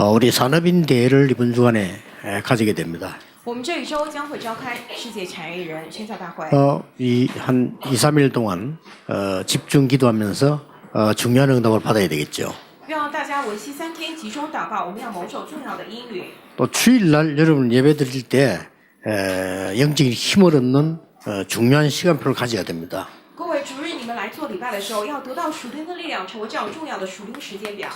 우리 산업인 대회를 이번 주간에 가지게 됩니다. 我们这一周将会召开世界产业人宣教大会。 한 2, 3일 동안 집중 기도하면서 중요한 응답을 받아야 되겠죠. 让大家为期3天集中祷告，我们要蒙受重要的应允。 또 주일날 여러분 예배 드릴 때 영적인 힘을 얻는 중요한 시간표를 가져야 됩니다. 各位主日你们来做礼拜的时候，要得到属灵的力量，成为这样重要的属灵时间表。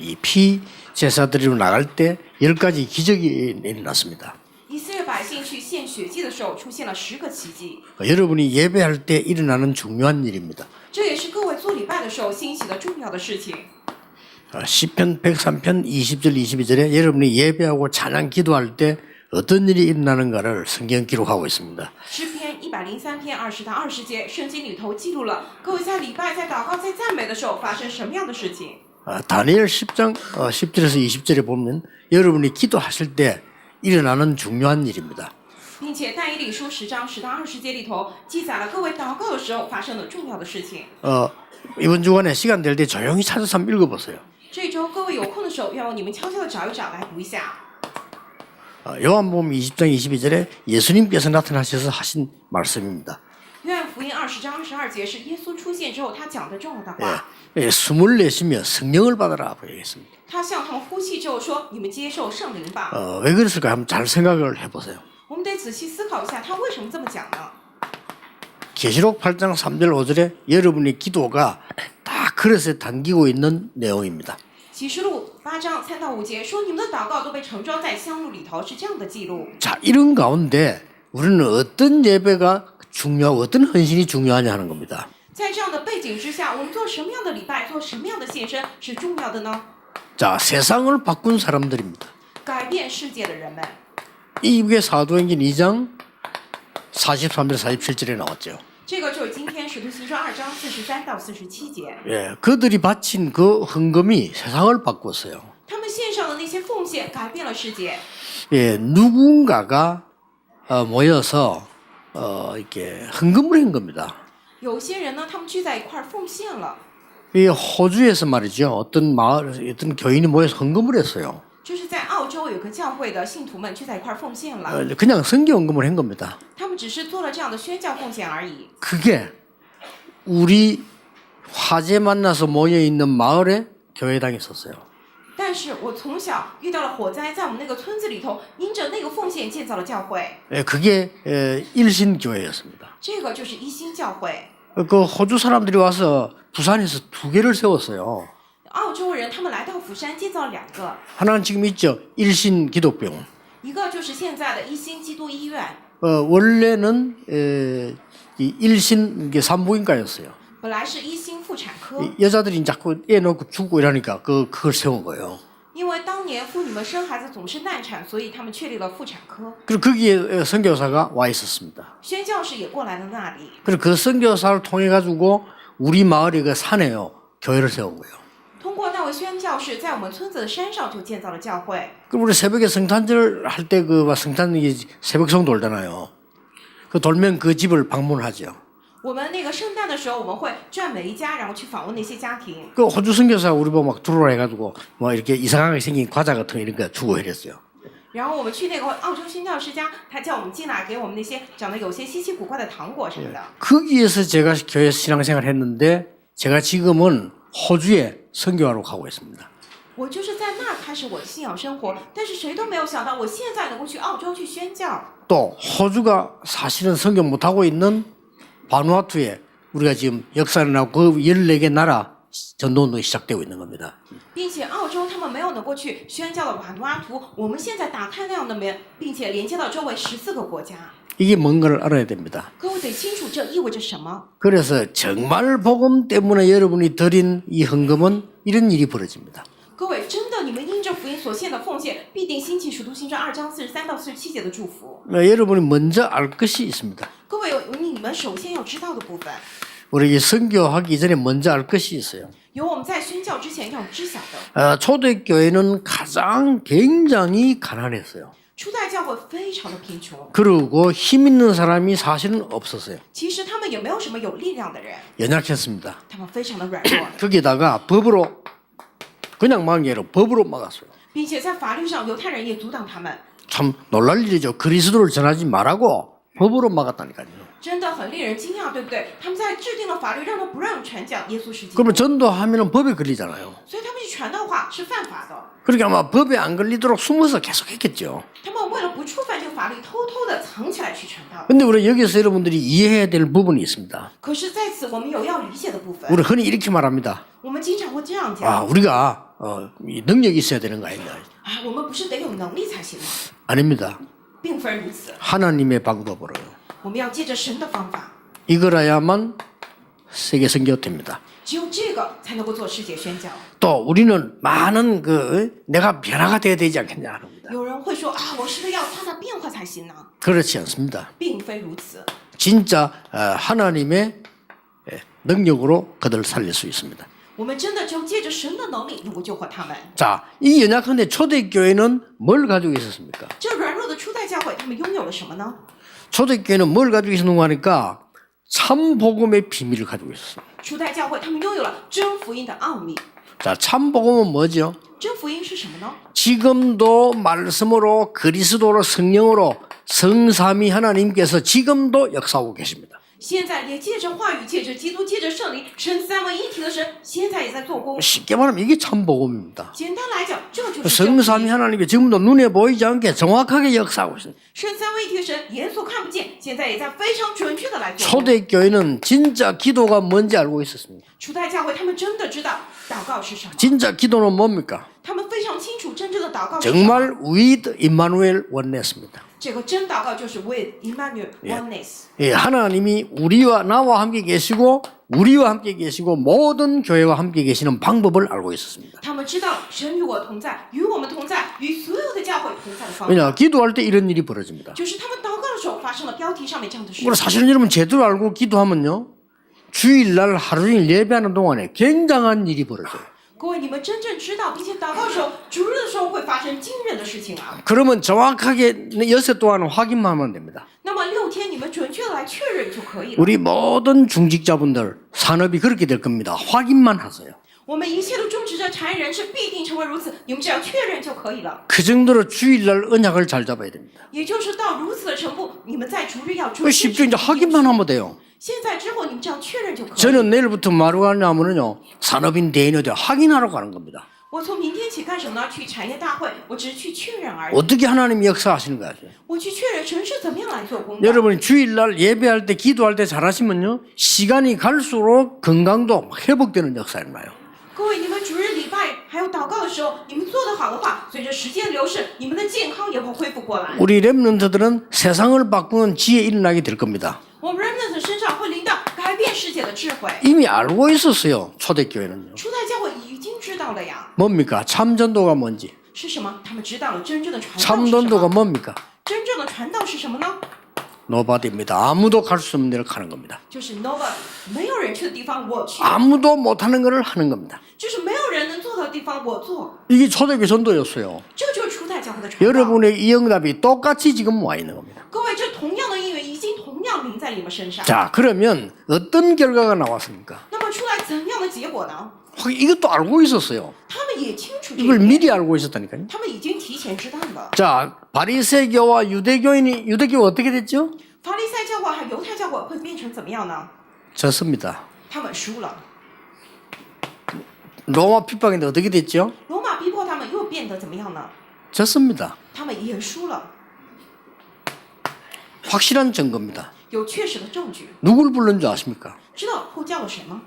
이 피제사드리로 나갈 때 10가지 기적이 일어났습니다. 以色列百姓去献血祭的时候，出现了10个奇迹， 여러분이 예배할 때 일어나는 중요한 일입니다. 这也是各位做礼拜的时候兴起的重要的事情。 시편 103편 20절 22절에 여러분이 예배하고 찬양 기도할 때 어떤 일이 일어나는가를 성경 기록하고 있습니다. 诗篇103篇20到20节，圣经里头记录了各位在礼拜、在祷告、在赞美的时候发生什么样的事情。 다니엘 10장 10절에서 20절에 보면 여러분이 기도하실 때 일어나는 중요한 일입니다. 并且但以理书10章10到20节里头记载了各位祷告的时候发生的重要的事情。 이번 주간에 시간 될 때 조용히 찾아서 한번 읽어보세요. 这周各位有空的时候，要你们悄悄的找一找来读一下。 요한복음 20장 22절에 예수님께서 나타나셔서 하신 말씀입니다. 约翰福音20章22节是耶稣出现之后他讲的重要的话。 숨을 내쉬며 성령을 받아라 보겠습니다. 他向他们呼气之后说：“你们接受圣灵吧。 왜 그랬을까 한번 잘 생각을 해보세요. 我们得仔细思考一下，他为什么这么讲呢？ 계시록 8장 3절 5절에 여러분의 기도가 다 그릇에 담기고 있는 내용입니다. 启示录8章3到5节说：“你们的祷告都被盛装在香炉里头。”是这样的记录。 자, 이런 가운데 우리는 어떤 예배가 중요하고 어떤 헌신이 중요하냐 하는 겁니다. 在这样的背景之下，我们做什么样的礼拜，做什么样的献身是重要的呢？ 자, 세상을 바꾼 사람들입니다. 改变世界的人们， 이게 사도행전 2장 43절 47절에 나왔죠. 这个就是今天使徒行传2章43到47节。 예, 그들이 바친 그 헌금이 세상을 바꿨어요. 他们献上的那些奉献改变了世界。 예, 누군가가 모여서 이렇게 헌금을 한 겁니다. 有些人呢，他们聚在一块儿奉献了。 이 호주에서 말이죠. 어떤 마을, 어떤 교인이 모여서 헌금을 했어요. 就是在澳洲有个教会的信徒们聚在一块儿奉献了， 그냥 성교 헌금을 한 겁니다. 他们只是做了这样的宣教贡献而已。 그게 우리 화재 만나서 모여 있는 마을에 교회당이 있었어요. 但是我从小遇到了火灾，在我们那个村子里头，因着那个奉献建造了教会， 그게 일신교회였습니다. 这个就是一心教会。 그 호주 사람들이 와서 부산에서 2개를 세웠어요. 澳洲人他们来到釜山建造了2个， 하나는 지금 있죠. 일신 기독병원. 一个就是现在的一心基督医院， 원래는 이 일신 이게 산부인과였어요. 本来是一心妇产科， 여자들이 자꾸 애 놓고 죽고 이러니까 그걸 세운 거예요. 因为当年妇女们生孩子总是难产，所以他们确立了妇产科。 그리고 거기에 선교사가 와 있었습니다. 宣教士也过来了那里， 그리고 그 선교사를 통해 가지고 우리 마을의 그 산에요 교회를 세운 거예요. 通过那位宣教士，在我们村子的山上就建造了教会。 그럼 우리 새벽에 성탄절 할 때 그 성탄 새벽송 돌잖아요. 그 돌면 그 집을 방문하죠. 我们那个圣诞的时候，我们会转每一家，然后去访问那些家庭。 그 호주 선교사 우리 보고 막 들어오라 해가지고 뭐 이렇게 이상하게 생긴 과자 같은 거 이런 거 주고 이랬어요. 然后我们去那个澳洲宣教师家，他叫我们进来，给我们那些长得有些稀奇古怪的糖果什么的。 거기에서 제가 교회 신앙생활을 했는데 제가 지금은 호주에 선교하러 가고 있습니다. 我就是在那儿开始我的信仰生活，但是谁都没有想到，我现在能够去澳洲去宣教。 또 호주가 사실은 선교 못하고 있는 바누아투에 우리가 지금 역사를 나고 그 14개 나라 전도운동이 시작되고 있는 겁니다. 并且澳洲他们没有能够去宣教的瓦努阿图，我们现在打开那样的门，并且连接到周围14个国家。 이게 뭔가를 알아야 됩니다. 各位得清楚这意味着什么。 그래서 정말 복음 때문에 여러분이 드린 이 헌금은 이런 일이 벌어집니다. 各位，真的，你们因着福音所献的奉献，必定兴起使徒行传2章43到47节的祝福。 여러분이 먼저 알 것이 있습니다. 各位有你们首先要知道的部分， 우리 이 선교하기 전에 먼저 알 것이 있어요. 有我们在宣教之前要知晓的。 초대교회는 가장 굉장히 가난했어요. 初代教会非常的贫穷， 그리고 힘 있는 사람이 사실은 없었어요. 其实他们也没有什么有力量的人， 연약했습니다. 他们非常的软弱， 거기다가 법으로 그냥 막은 게 아니라 법으로 막았어요. 并且在法律上犹太人也阻挡他们， 참 놀랄 일이죠. 그리스도를 전하지 말라고 법으로 막았다니까요. 真的很令人惊讶，对不对？他们在制定了法律，让他不让传讲耶稣是基督， 그러면 전도하면 법에 걸리잖아요. 所以他们去传道话是犯法的。 그러니까 아마 법에 안 걸리도록 숨어서 계속했겠죠. 他们为了不触犯这个法律，偷偷的藏起来去传道。 근데 우리 여기서 여러분들이 이해해야 될 부분이 있습니다. 可是在此，我们有要理解的部分。 우리 흔히 이렇게 말합니다. 我们经常会这样 아, 讲 우리가 이 능력이 있어야 되는 거 아니냐. 啊，我们不是得有能力才行吗？ 아닙니다. 并非如此， 하나님의 방법으로요. 我们要借着神的方法， 이거라야만 세계 선교됩니다. 只有这个才能够做世界宣教。 또 우리는 많은 내가 변화가 돼야 되지 않겠냐 합니다. 有人会说啊，我是不是要创造变化才行呢？ 그렇지 않습니다. 并非如此， 진짜 하나님의 능력으로 그들을 살릴 수 있습니다. 我们真的只有借着神的能力能够救活他们。 자, 이 연약한데 초대교회는 뭘 가지고 있었습니까? 这软弱的初代教会，他们拥有了什么呢？ 초대교회는 뭘 가지고 있었는가 하니까 참 복음의 비밀을 가지고 있었어요. 初代教会，他们拥有了真福音的奥秘。 자, 참 복음은 뭐죠? 真福音是什么呢？ 지금도 말씀으로 그리스도로 성령으로 성삼위 하나님께서 지금도 역사하고 계십니다. 现在也借着话语，借着基督，借着圣灵，神三位一体的神，现在也在做工。 쉽게 말하면 이게 참 복음입니다. 简单来讲，这就是真福 성삼위 音。 하나님이 지금도 눈에 보이지 않게 정확하게 역사하고 있어요. 神三位一体的神，眼所看不见，现在也在非常准确的来做工。 초대교회는 진짜 기도가 뭔지 알고 있었습니다. 初代教会，他们真的知道祷告是什么， 진짜 기도는 뭡니까? 他们非常清楚真正的祷告是什么。 정말 with 임마누엘 원내스입니다. 这个真祷告就是 with Emmanuel oneness。 예, 하나님이 우리와 나와 함께 계시고 우리와 함께 계시고 모든 교회와 함께 계시는 방법을 알고 있었습니다. 他们知道神与我同在，与我们同在，与所有的教会同在的方法， 왜냐, 기도할 때 이런 일이 벌어집니다. 就是他们祷告的时候发生了标题上面这样的事 그리고 。 사실은 여러분 제대로 알고 기도하면요, 주일날 하루 종일 예배하는 동안에 굉장한 일이 벌어져요. 各位，你们真正知道并且祷告的时候，主日的时候会发生惊人的事情啊。 그러면 정확하게 여섯 동안 확인만 하면 됩니다. 那么6天你们准确的来确认就可以了。 우리 모든 중직자분들 산업이 그렇게 될 겁니다. 확인만 하세요. 我们一切的种植者、产业人是必定成为如此，你们只要确认就可以了。 그 정도로 주일날 언약을 잘 잡아야 됩니다. 也就是到如此的程度，你们在主日要 그 准确。 쉽죠. 이제 확인만 하면 돼요. 现在之后你们只要确认就可以。 저는 내일부터 뭐하러 가냐면요, 산업인 대인어대 확인하러 가는 겁니다. 我从明天起干什么呢？去产业大会，我只是去确认而已。 어떻게 하나님이 역사하시는 거죠? 我去确认神是怎么样来做工的。 여러분이 주일날 예배할 때 기도할 때 잘하시면요, 시간이 갈수록 건강도 막 회복되는 역사가 나요. 各位，你们主日礼拜还有祷告的时候，你们做得好的话，随着时间流逝，你们的健康也会恢复过来。 우리 렘넌트들은 세상을 바꾸는 지혜 일어나게 될 겁니다. 我们 remnant 身上会临到改变世界的智慧。 이미 알고 있었어요. 초대교회는요. 初代教会已经知道了呀， 뭡니까? 참전도가 뭔지, 是什么？他们知道了真正的传道是什 참전도가 么？ 뭡니까? 真正的传道是什么呢？ 노바디입니다. 아무도 갈 수 없는 데를 가는 겁니다. 就是 nova， 没有人去的地方我去， 아무도 못하는 것을 하는 겁니다. 就是没有人能做到的地方我做， 이게 초대교회 전도였어요. 这个就是初代教会的传道。 여러분의 이 응답이 똑같이 지금 와 있는 겁니다. 各位，这同样的应允已经同样临在你们身上。 자, 그러면 어떤 결과가 나왔습니까? 那么出来怎样的结果呢？ 이것도 알고 있었어요. 他们也清楚这 이걸 一点， 미리 알고 있었다니까요. 他们已经提前知道了。 자, 바리새교와 유대교 어떻게 됐죠? 法利赛教会和犹太教会会变成怎么样呢？ 졌습니다. 他们输了。 로마 핍박인데 어떻게 됐죠? 罗马逼迫他们又变得怎么样呢？ 졌습니다. 他们也输了， 확실한 증거입니다. 有确实的证据。 누굴 불른 줄 아십니까? 知道呼叫了谁吗？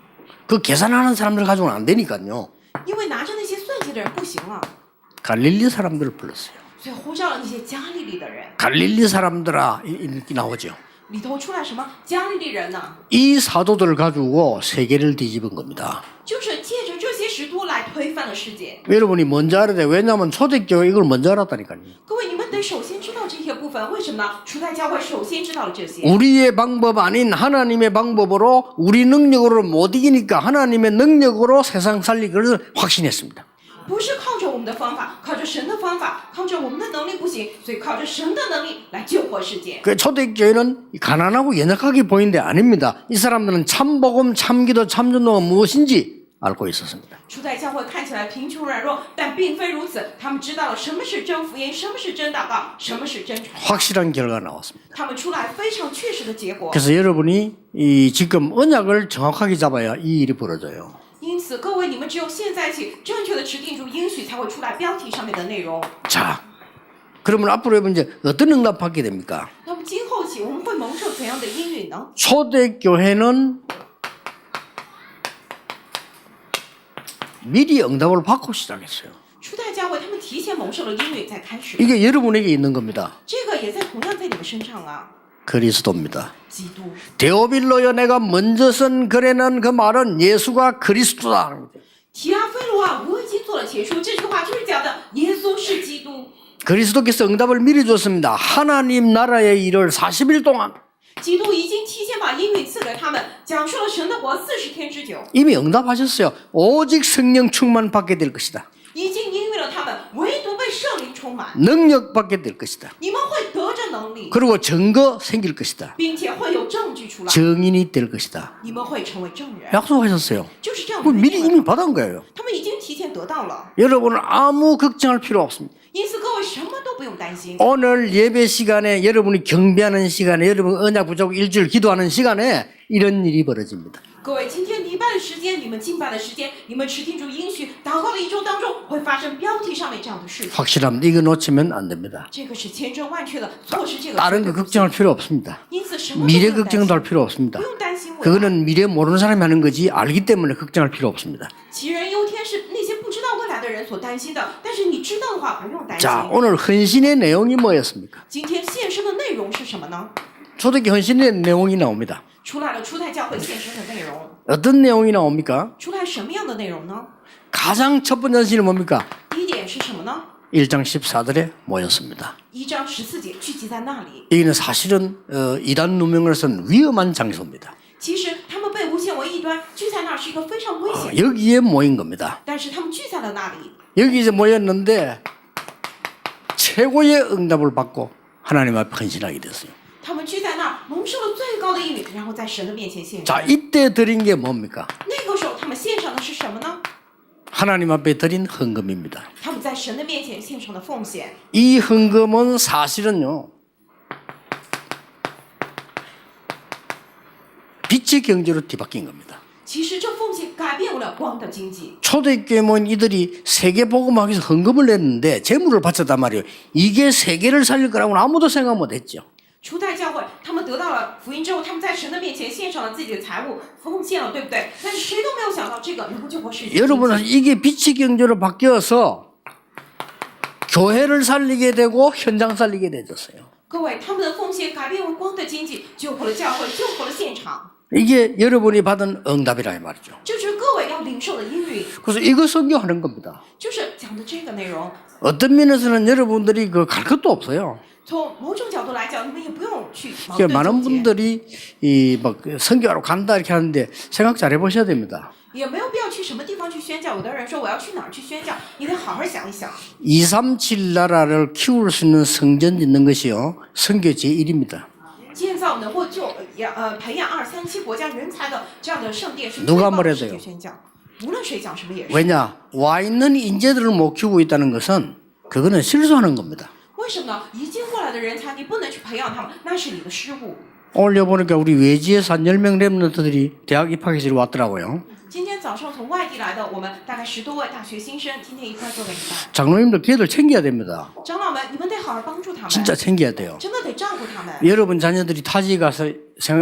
그 계산하는 사람들 가지고는 안 되니까요. 因为拿着那些算计的人不行了， 갈릴리 사람들을 불렀어요. 所以呼叫了那些加利利的人。 갈릴리 사람들아 이렇게 나오죠. 里头出来什么加利利人呢？ 이 사도들을 가지고 세계를 뒤집은 겁니다. 就是借着这些使徒来推翻了世界。 여러분이 먼저 알아야 돼요. 왜냐하면 초대교회 이걸 먼저 알았다니까요. 各位，你们得首先知道这些部分，为什么呢？初代教会首先知道了这些。 우리의 방법 아닌 하나님의 방법으로 우리 능력으로 못 이기니까 하나님의 능력으로 세상 살리기를 확신했습니다. 不是靠着我们的方法，靠着神的方法，靠着我们的能力不行，所以靠着神的能力来救活世界。 그 초대교회는 가난하고 연약하게 보이는데 아닙니다. 이 사람들은 참복음, 참기도, 참전도가 무엇인지 알고 있었습니다. 初代教会看起来贫穷软弱，但并非如此。他们知道了什么是真福音，什么是真祷告，什么是真传。 확실한 결과가 나왔습니다. 他们出来非常确实的结果。 그래서 여러분이 지금 언약을 정확하게 잡아야 이 일이 벌어져요. 因此，各位，你们只有现在起正确的持定住应许，才会出来标题上面的内容。 자, 그러면 앞으로 여러분 이제 어떤 응답 받게 됩니까? 那么今后起，我们会蒙受怎样的应允呢？ 초대교회는 미리 응답을 받고 시작했어요. 初代教会他们提前蒙受了应允，再开始。 이게 여러분에게 있는 겁니다. 这个也在同样在你们身上啊。 그리스도입니다. 基督， 데오빌로여 내가 먼저 쓴 글에는 그 말은 예수가 그리스도다. 提阿非罗啊，我已经做了前书，这句话就是讲的耶稣是基督。 그리스도께서 응답을 미리 줬습니다. 하나님 나라의 일을 40일 동안 基督已经提前把应允赐给他们，讲述了神的国40天之久， 이미 응답하셨어요. 오직 성령 충만 받게 될 것이다. 已经应允了他们，唯独被圣灵充满， 능력 받게 될 것이다. 你们会得着能力， 그리고 증거 생길 것이다. 并且会有证据出来， 증인이 될 것이다. 你们会成为证人， 약속하셨어요. 就是这样 그 的 미리 应允。 이미 받은 거예요. 他们已经提前得到了， 여러분은 아무 걱정할 필요 없습니다. 因此各位什么都不用担心。 오늘 예배 시간에 여러분이 경배하는 시간에 여러분 언약 부족 일주일 기도하는 시간에 이런 일이 벌어집니다. 各位，今天礼拜的时间，你们敬拜的时间，你们持定住应许，祷告的一周当中会发生标题上面这样的事情。 확실합니다. 이거 놓치면 안 됩니다. 这个是千真万确的，错失这个。 다른 거 걱정할 필요 없습니다. 因此什么都不 미래 用担 걱정도 心 할 필요 없습니다. 不用担心未来。 그거는 미래 모르는 사람이 하는 거지 알기 때문에 걱정할 필요 없습니다. 杞人忧天是那些不知道未来的人所担心的，但是你知道的话不用担心。 자, 오늘 헌신의 내용이 뭐였습니까? 今天献身的内容是什么呢？ 초대교회 헌신의 내용이 나옵니다. 出来了初代教会献身的内容， 어떤 내용이 나옵니까? 出来什么样的内容呢？ 가장 첫 번째 헌신은 뭡니까? 第一点是什么呢？ 1장 14절에 모였습니다. 1章14节聚集在那里。 여기는 사실은 이단 누명을 쓴 위험한 장소입니다. 其实他们被诬陷为异端，聚在那儿是一个非常危险的， 여기에 모인 겁니다. 但是他们聚在了那里。 여기 이제 모였는데 최고의 응답을 받고 하나님 앞에 헌신하게 됐어요. 他们聚在那儿，蒙受了最高的应允，然后在神的面前献身。 자, 이때 드린 게 뭡니까? 那个时候，他们献上的是什么呢？ 하나님 앞에 드린 헌금입니다. 他们在神的面前献上的奉献。 이 헌금은 사실은요, 빛의 경제로 뒤바뀐 겁니다. 其实这奉献改变了光的经济。 초대교회 모인 이들이 세계복음하기 위해서 헌금을 냈는데 재물을 바쳤단 말이에요. 이게 세계를 살릴 거라고는 아무도 생각 못했죠. 初代教会，他们得到了福音之后，他们在神的面前献上了自己的财物，奉献了，对不对？但是谁都没有想到这个能够救活世界。 여러분은 이게 빛의 경제로 바뀌어서 교회를 살리게 되고 현장 살리게 되었어요. 各位，他们的奉献改变为光的经济，救活了教会，救活了现场。 이게 여러분이 받은 응답이라 이 말이죠. 这就是各位要领受的应允， 그래서 이거 성교하는 겁니다. 就是讲的这个内容。 어떤 면에서는 여러분들이 갈 것도 없어요. 从某种角度来讲，你们也不用去矛 그러니까 盾 많은 纠结， 분들이 막 선교하러 간다 이렇게 하는데 생각 잘 해보셔야 됩니다. 也没有必要去什么地方去宣教。有的人说我要去哪儿去宣教，你得好好想一想。 237 나라를 키울 수 있는 성전 짓는 것이요 선교 제1입니다. 建造能够培养237国家人才的这样的圣殿是 누가 最棒的 뭐래도요 世界宣教。无论谁讲什么也是。 왜냐? 와 있는 인재들을 못 키우고 있다는 것은 그거는 실수하는 겁니다. 为什么呢？已经过来的人才，你不能去培养他们，那是你的失误。 오늘 보니까 우리 외지에서 한 10명 랩런트들이 대학 입학해서 이리 왔더라고요. 今天早上从外地来的，我们大概10多位大学新生，今天一块做个礼拜。 장로님들 걔들 챙겨야 됩니다. 长老们，你们得好好帮助他们， 진짜 챙겨야 돼요. 真的得照顾他们。 여러분 자녀들이 타지에 가서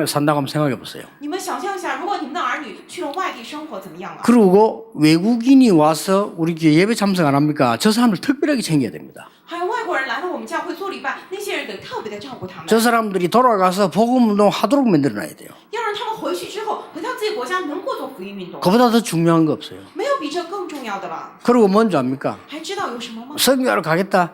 산다고 한번 생각해 보세요. 你们想象一下，如果你们的儿女去了外地生活，怎么样啊？ 그리고 외국인이 와서 우리 교회 예배 참석 안 합니까? 저 사람들 특별하게 챙겨야 됩니다. 还有外国人来到我们教会做礼拜，那些人得特别的照顾他们， 저 사람들이 돌아가서 복음 운동 하도록 만들어놔야 돼요. 要让他们回去之后，回到自己国家能够做福音运动， 그보다 더 중요한 거 없어요. 没有比这更重要的了。 그리고 뭔지 압니까? 还知道有什么吗？ 선교하러 가겠다.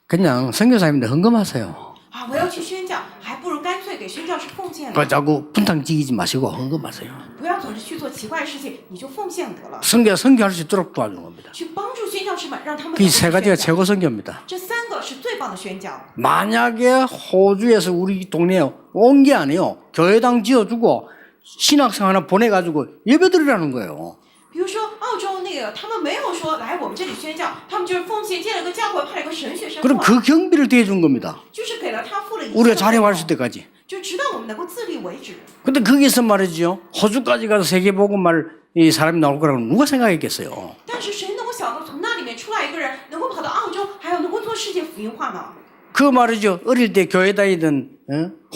그냥 선교사님들 헌금하세요. 啊，我要去宣教，还不如干脆给宣教士奉献呢。그 자꾸 분탕지기지 마시고 헌금 마세요. 不要总是去做奇怪的事情，你就奉献得了， 선교할 수 있도록 도와주는 겁니다. 去帮助宣教士们，让他们 이 세 能够 가지가 宣教 최고 선교입니다. 这3个是最棒的宣教。 만약에 호주에서 우리 동네에 온 게 아니에요. 교회당 지어주고 신학생 하나 보내가지고 예배드리라는 거예요. 比如说澳洲那个，他们没有说来我们这里宣教，他们就是奉献建了个教会，派了个神学生 그럼 过 그 来， 경비를 대준 겁니다. 就是给了他付了一切 우리가 的费 자립할 用 수 때까지. 就直到我们能够自立为止。 근데 거기서 말이죠. 호주까지 가서 세계복음말 이 사람이 나올 거라고 누가 생각했겠어요. 但是谁能够想到从那里面出来一个人，能够跑到澳洲，还有能够做世界福音化呢？ 그 말이죠. 어릴 때 교회 다니던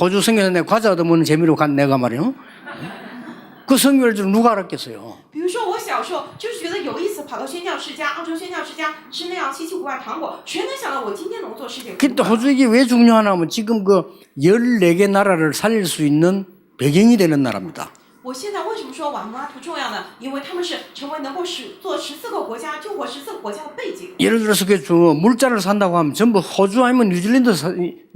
호주 선교사 내 과자 얻어먹는 재미로 간 내가 말이요. 그 선교할 줄 누가 알았겠어요. 比如说我小时候就是觉得有意思，跑到宣教世家，澳洲宣教世家吃那样稀奇古怪糖果，谁能想到我今天能做世界福音 근데 化？ 호주 이게 왜 중요하냐 하면 지금 그 14개 나라를 살릴 수 있는 배경이 되는 나라입니다. 我现在为什么说瓦努阿图重要呢？因为他们是成为能够做14个国家救活14个国家的背景。 예를 들어서 그 물자를 산다고 하면 전부 호주 아니면 뉴질랜드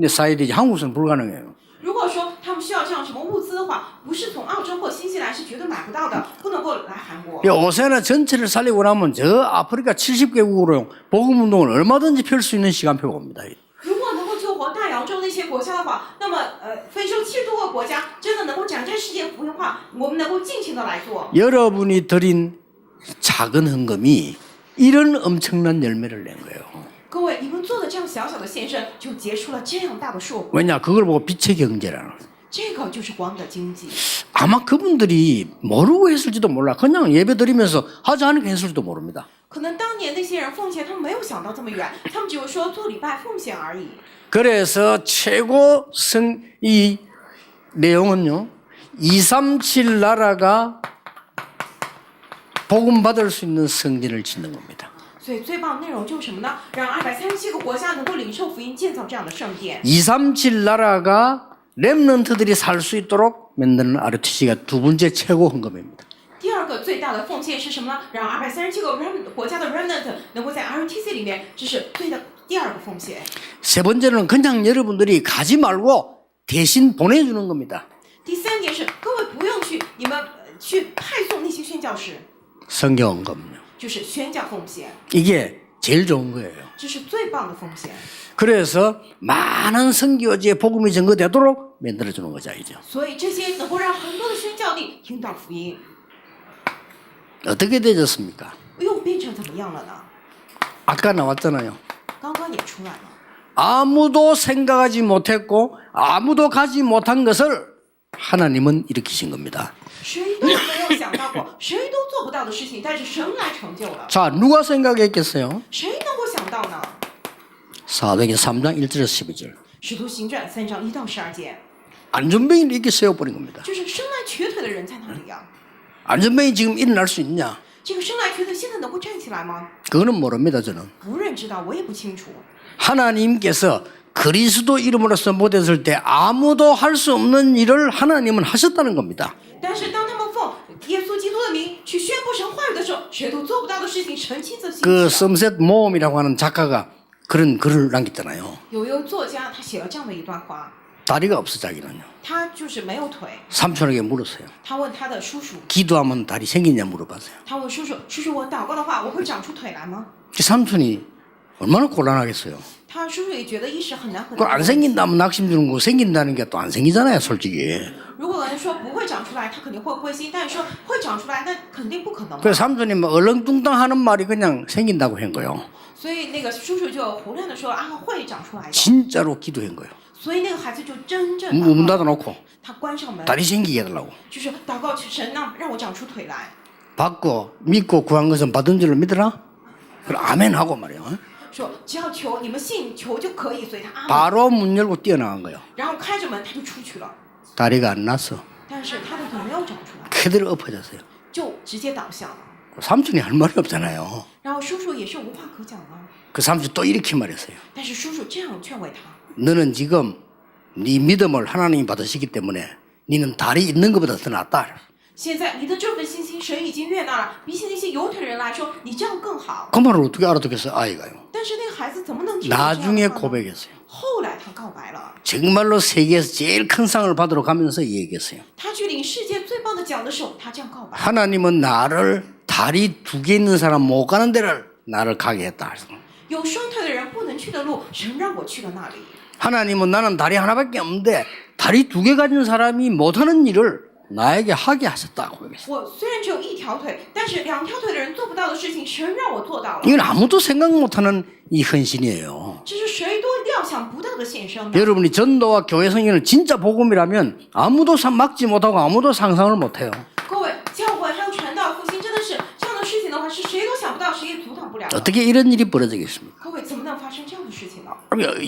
사야 되지 한국은 불가능해요. 如果说他们需要这样什么物资的话，不是从澳洲或新西兰是绝对買不到的，不能够来韩国。 이 오세아나 전체를 살리고 나면 저 아프리카 70개국으로 복음운동을 얼마든지 펼 수 있는 시간표가 옵니다. 如果能够救活大洋洲那些国家的话，那么非洲70多个国家真的能够展开世界福音化，我们能够尽情的来做。 여러분이 드린 작은 헌금이 이런 엄청난 열매를 낸 거예요. 各位，你们做的这样小小的献身，就结出了这样大的硕果。 왜냐? 그걸 보고 빛의 경제라는 거예요. 这个就是光的经济。 아마 그분들이 모르고 했을지도 몰라. 그냥 예배 드리면서 하지 않으니까 했을지도 모릅니다. 可能当年那些人奉献，他们没有想到这么远，他们只有说做礼拜奉献而已。 그래서 최고 이 내용은요. 237 나라가 복음 받을 수 있는 성전을 짓는 겁니다. 所以最棒的内容就是什么呢？让237个国家能够领受福音，建造这样的圣殿。 237 나라가 렘넌트들이 살 수 있도록 만드는 RTC가 두 번째 최고 헌금입니다. 第二个最大的奉献是什么呢？让237个国家的 remnant 能够在 RTC 里面，这是第二个奉献。 세 번째는 그냥 여러분들이 가지 말고 대신 보내주는 겁니다. 第三点是，各位不用去，你们去派送那些宣教士， 성경 헌금요. 就是宣教奉献， 이게 제일 좋은 거예요. 这是最棒的奉献。 그래서 많은 선교지에 복음이 전거되도록 만들어주는 거죠, 이제. 所以这些能够让很多的宣教地听到福音， 어떻게 되졌습니까? 又变成怎么样了呢？ 아까 나왔잖아요. 刚刚也出来了。 아무도 생각하지 못했고 아무도 가지 못한 것을 하나님은 일으키신 겁니다. 谁都没有想到过，谁都做不到的事情，但是神来成就了。 자, 누가 생각했겠어요? 谁能够想到呢？ 사도행전 3장 1절에서 12절. 使徒行传3章1到12节， 안전병이 이렇게 세워버린 겁니다. 就是生来瘸腿的人在哪里呀？ 안전병이 지금 일어날 수 있냐? 这个生来瘸腿现在能够站起来吗？ 그거는 모릅니다, 저는. 无人知道，我也不清楚。 하나님께서 그리스도 이름으로서 못했을 때 아무도 할 수 없는 일을 하나님은 하셨다는 겁니다. 但是当他们奉耶稣基督的名去宣布神话语的时候，谁都做不到的事情，神亲自行 그 起了。 썸셋 모험이라고 하는 작가가 그런 글을 남겼잖아요. 有一位作家，他写了这样的一段话， 다리가 없어 자기는요. 他就是没有腿。 삼촌에게 물었어요. 他问他的叔叔， 기도하면 다리 생기냐 물어봤어요. 他问叔叔，叔叔，我祷告的话，我会长出腿来吗？ 그 삼촌이 얼마나 곤란하겠어요. 他叔叔也觉得一时很难很 그 难。 안 생긴다면 낙심 주는 거 생긴다는 게 또 안 생기잖아요, 솔직히. 如果有人说不会长出来，他肯定会灰心；但是说会长出来，那肯定不可能嘛。 그 삼촌이 뭐 얼렁뚱땅 하는 말이 그냥 생긴다고 한 거예요. 所以那个叔叔就胡乱的说啊，会长出来的。 진짜로 기도한 거예요. 所以那个孩子就真正 문 祷告， 닫아놓고 他关上门， 다리 생기게 해달라고. 就是祷告神让我长出腿来。 받고 믿고 구한 것은 받은 줄로 믿으라. 그럼 아멘 하고 말이에요. 说只要求你们信求就可以，所以他啊， 바로 문 열고 뛰어나간 거예요. 然后开着门他就出去了， 다리가 안 났어. 但是他的腿没有长出来， 그대로 엎어졌어요. 就直接倒下了。 삼촌이 할 말이 없잖아요. 然后叔叔也是无话可讲了， 그 삼촌 또 이렇게 말했어요. 但是叔叔这样劝慰他， 너는 지금 네 믿음을 하나님이 받으시기 때문에 너는 다리 있는 것보다 더 낫다. 现在你的这份信心，神已经悦纳了，比起那些犹太人来说，你这样更好。 그 말을 어떻게 알아듣겠어요, 아이가요? 但是那个孩子怎么能听懂这样的 나중에 话呢？ 고백했어요. 后来他告白了， 정말로 세계에서 제일 큰 상을 받으러 가면서 얘기했어요. 他去领世界最棒的奖的时候，他这样告白。 하나님은 나를 다리 2개 있는 사람 못 가는 데를 나를 가게 했다. 有双腿的人不能去的路，神让我去了那里。 하나님은 나는 다리 하나밖에 없는데 다리 2개 가진 사람이 못하는 일을 나에게 하게 하셨다고 얘기했어요. 我虽然只有一条腿，但是2条腿的人做不到的事情，神让我做到了。 이건 아무도 생각 못하는 이 헌신이에요. 这是谁都料想不到的献身的。 여러분이 전도와 교회 성경을 진짜 복음이라면 아무도 막지 못하고 아무도 상상을 못해요. 各位，教会还有传道复兴，真的是这样的事情的话，是谁都想不到，谁也阻挡不了的。 어떻게 이런 일이 벌어지겠습니까? 各位，怎么能发生这样的事情呢？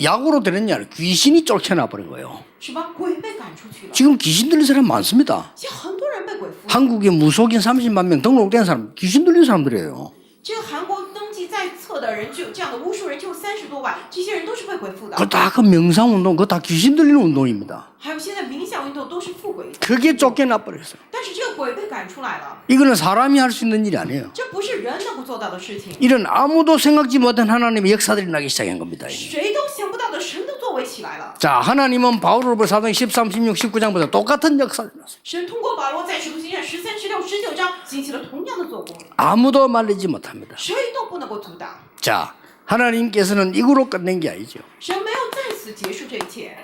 약으로 되느냐? 귀신이 쫓겨나 버린 거예요. 什么鬼被赶出去了？ 지금 귀신 들린 사람 많습니다. 现在很多人被鬼附。 한국에 무속인 30만 명 등록된 사람 귀신 들린 사람들이에요. 这个韩国登记在册的人就有这样的巫术人就有30多万，这些人都是被鬼附的。 그거 다 그 명상운동, 그거 다 귀신 들리는 운동입니다. 还有现在冥想运动都是附鬼的， 그게 쫓겨나 버렸어요. 但是这个鬼被赶出来了， 이거는 사람이 할 수 있는 일이 아니에요. 这不是人能够做到的事情， 이런 아무도 생각지 못한 하나님의 역사들이 나기 시작한 겁니다. 谁都想不到的神的作为起来了。 자, 하나님은 바울을 보고 사도행 13, 16, 19장보다 똑같은 역사를 났어요. 神通过保罗在使徒行传13、16、19章兴起了同样的作工， 아무도 말리지 못합니다. 谁都不能够阻挡。 자, 하나님께서는 이거로 끝낸 게 아니죠. 神没有在此结束这一切，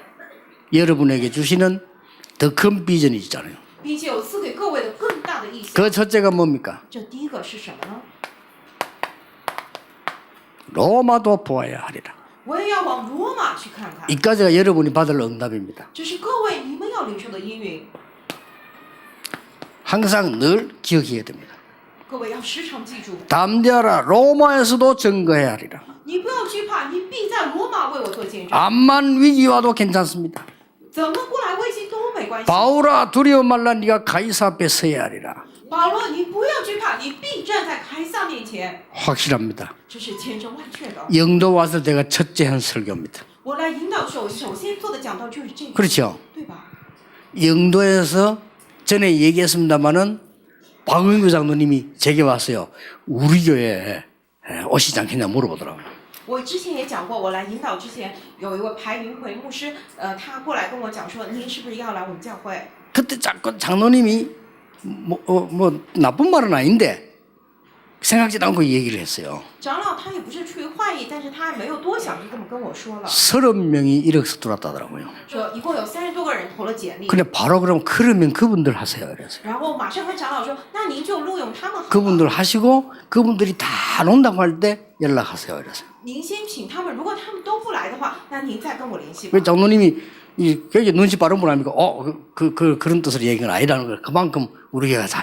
여러분에게 주시는 더 큰 비전이 있잖아요. 并且有赐给各位的更大的意向。 그 첫째가 뭡니까? 这第一个是什么呢？ 로마도 보아야 하리라. 我也要往罗马去看看， 이까지가 여러분이 받을 응답입니다. 这是各位你们要领受的应允。 항상 늘 기억해야 됩니다. 各位要时常记住， 담대하라. 로마에서도 증거해야 하리라. 你不要惧怕，你必在罗马为我做见证。 암만 위기 와도 괜찮습니다. 怎么过来危机都没关系。 바울아 두려워 말라. 네가 가이사 앞에 서야 하리라. 保罗，你不要惧怕，你必站在凯撒面前， 확실합니다. 这是千真万确的。 영도 와서 제가 첫째 한 설교입니다. 我来引导的时候，首先做的讲道就是这个， 그렇죠? 对吧？ 영도에서 전에 얘기했습니다마는 박은규 장로님이 제게 왔어요. 우리 교회에 오시지 않겠냐 물어보더라고요. 我之前也讲过，我来引导之前有一位白云回牧师，他过来跟我讲说，您是不是要来我们教会？ 그때 자꾸 장로님이 뭐 나쁜 말은 아닌데 생각지도 않고 얘기를 했어요. 长老他也不是出于坏意，但是他没有多想，就这么跟我说了， 30명이 이력서 들어왔다더라고요. 说一共有30多个人投了简历， 근데 바로 그러면 그분들 하세요. 그래서 然后马上跟长老说，那您就录用他们好了， 그분들 하시고 그분들이 다 논다고 할 때 연락하세요. 그래서 您先请他们，如果他们都不来的话，那您再跟我联系吧 왜 。 장로님이 굉장히 눈치 빠른 분 아닙니까? 그런 뜻으로 얘기는 아니라는 걸 그만큼 우리가 다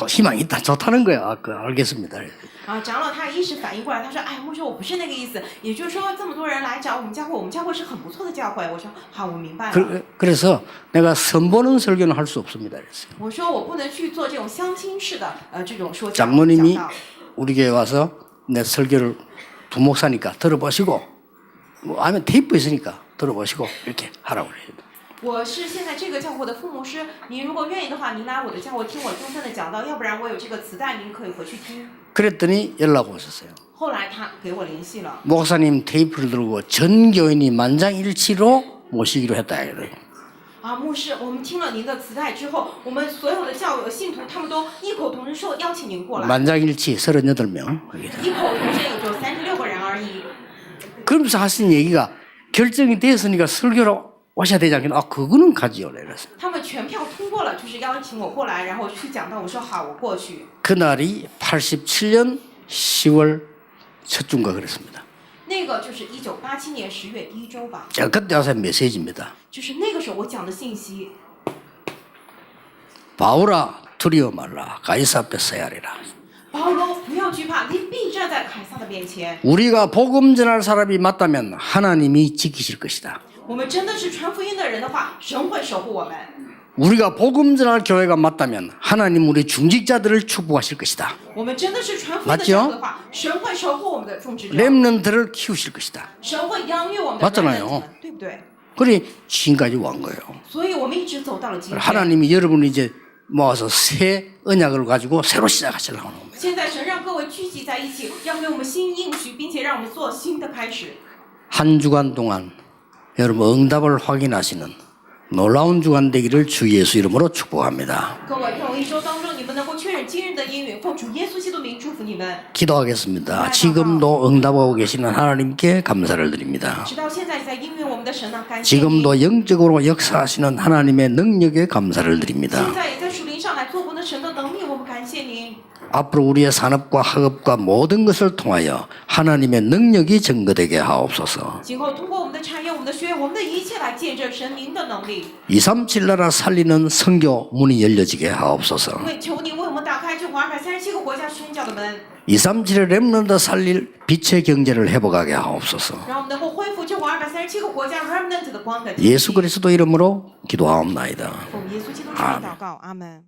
희망이 있다 좋다는 거야. 알겠습니다. 啊，长老他一时反应过来，他说：“哎，牧师，我不是那个意思。也就是说，这么多人来找我们教会，我们教会是很不错的教会。”我说：“好，我明白了。” 그래서 내가 선보는 설교는 할 수 없습니다. 그랬어요. 我说我不能去做这种相亲式的这种说讲 장로님이 讲道。 우리 교회 와서 내 설교를 두 목사니까 들어보시고 뭐 아니면 테이프 있으니까 들어보시고 이렇게 하라고 그래요. 我是现在这个教会的副牧师，您如果愿意的话，您来我的教会听我终身的讲道，要不然我有这个磁带，您可以回去听。 그랬더니 연락 오셨어요. 后来他给我联系了， 목사님 테이프를 들고 전 교인이 만장일치로 모시기로 했다. 그래요. 啊，牧师，我们听了您的磁带之后，我们所有的教友信徒他们都异口同声说邀请您过来。 만장일치 38명. 异口同声也就36个人而已。 그러면서 하신 얘기가 결정이 됐으니까 설교로 오셔야 되지 않겠나? 그거는 가지요. 그래서 他们全票通过了，就是邀请我过来，然后去讲道。我说好，我过去。 그날이 87년 10월 첫 주인가 그랬습니다. 那个就是1987年10月第1周吧， 제가 그때 와서 메시지입니다. 就是那个时候我讲的信息。 바울아 두려워 말라. 가이사 앞에 서야 하리라. 保罗，不要惧怕，你必站在凯撒的面前。 우리가 복음 전할 사람이 맞다면 하나님이 지키실 것이다. 我们真的是传福音的人的话，神会守护我们。 우리가 복음 전할 교회가 맞다면 하나님 우리 중직자들을 축복하실 것이다. 我们真的是传福音的教会的话，神会守护我们的种植者， 렘넌트를 키우실 것이다. 神会养育我们的 맞잖아요 人们，对不对？ 그래 지금까지 온 거예요. 所以我们一直走到了今天。 하나님이 여러분을 이제 모아서 새 언약을 가지고 새로 시작하시려고 하는 겁니다. 现在神让各位聚集在一起，要给我们新应许，并且让我们做新的开始。 한 주간 동안 여러분 응답을 확인하시는 놀라운 주간 되기를 주 예수 이름으로 축복합니다. 各位，在一周当中，你们能够确认今日的应允，奉主耶稣基督名祝福你们。 기도하겠습니다. 지금도 응답하고 계시는 하나님께 감사를 드립니다. 直到现在在应允我们的神呢，感谢你。 지금도 영적으로 역사하시는 하나님의 능력에 감사를 드립니다. 现在也在属灵上来做工的神的能力，我们感谢您。 앞으로 우리의 산업과 학업과 모든 것을 통하여 하나님의 능력이 증거되게 하옵소서. 今后通过我们的产业、我们的学业、我们的一切来见证神您的能力。 237 나라 살리는 선교 문이 열려지게 하옵소서. 为求您为我们打开这237个国家宣教的门， 237의 렘넌트 살릴 빛의 경제를 회복하게 하옵소서. 让我们能够恢复这237个国家 remnant 的光的经济。 예수 그리스도 이름으로 기도하옵나이다. 奉耶稣基督之名祷告，阿门。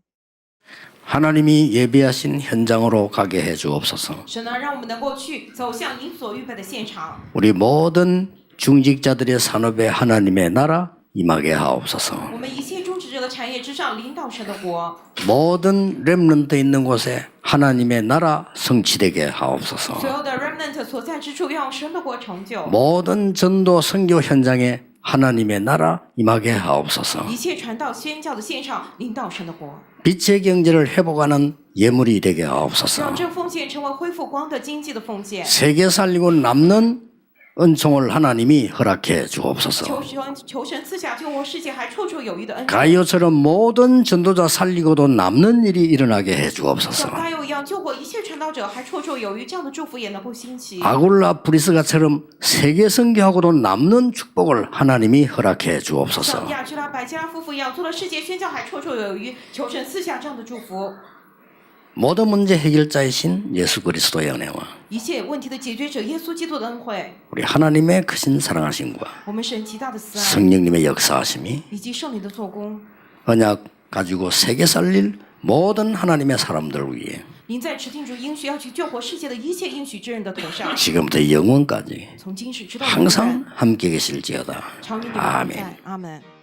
하나님이 예비하신 현장으로 가게 해 주옵소서. 神呢，让我们能够去走向您所预备的现场。 우리 모든 중직자들의 산업에 하나님의 나라 임하게 하옵소서. 我们一切种植者的产业之上，领导神的国。 모든 렘넌트 있는 곳에 하나님의 나라 성취되게 하옵소서. 所有的 remnant 所在之处，让神的国成就。 모든 전도 선교 현장에 하나님의 나라 임하게 하옵소서. 一切传道宣教的现场，领导神的国。 빛의 경제를 회복하는 예물이 되게 하옵소서. 让这奉献成为恢复光的经济的奉献。 세계 살리고 남는 은총을 하나님이 허락해 주옵소서. 求神赐下救活世界还绰绰有余的恩典。 가이오처럼 모든 전도자 살리고도 남는 일이 일어나게 해 像 주옵소서. 该有一样，救活一切传道者还绰绰有余，这样的祝福也能够兴起。 아굴라 브리스가처럼 세계 선교하고도 남는 축복을 하나님이 허락해 주옵소서. 像亚居拉、百基拉夫妇一样，做了世界宣教还绰绰有余，求神赐下这样的祝福。 모든 문제 해결자이신 예수 그리스도의 은혜와 一切问题的解决者耶稣基督的恩惠， 우리 하나님의 크신 사랑하심과 我们神极大的慈爱， 성령님의 역사하심이 以及圣灵的做工。 언약 가지고 세계 살릴 모든 하나님의 사람들 위해 您在持定主应许要去救活世界的一切应许之人的头上， 지금부터 영원까지 从今世直到永远， 항상 함께 계실지어다. 常与你们同 아멘. 在。阿门。